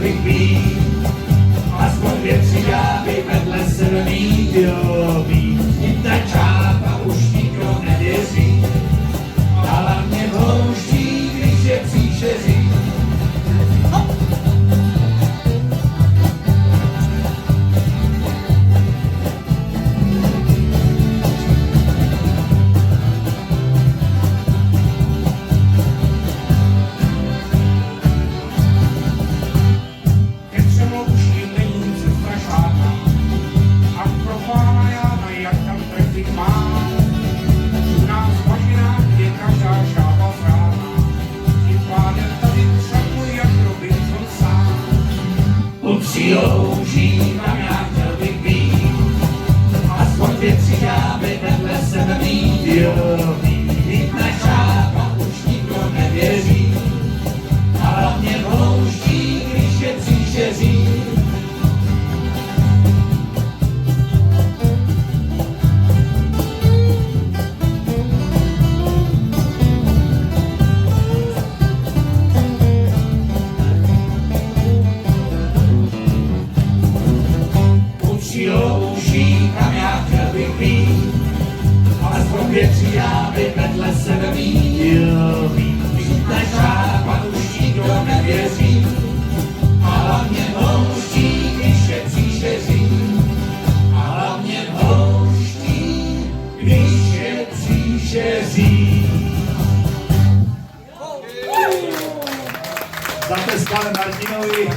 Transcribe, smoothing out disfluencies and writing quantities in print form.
bych být, aspoň 2-3 dámy vedle sebe mít, jo, mít. I ta čápa už nikdo nevěří, ale mě pouští, když je příšeří. Přiloužím a já chtěl bych být, aspoň 2-3 dámy vedle sebe mít, jo, mít na šápa už nikdo nevěří, ale mě pouští, když je příšeří. Přilouží, kam já chtěl bych být, alespoň 2-3 dámy vedle sebe mít, jo, mít na šápa už nikdo nevěří, a hlavně pouští, když je příšeří, a hlavně pouští, když je příšeří. Zatleskáme Martinovi.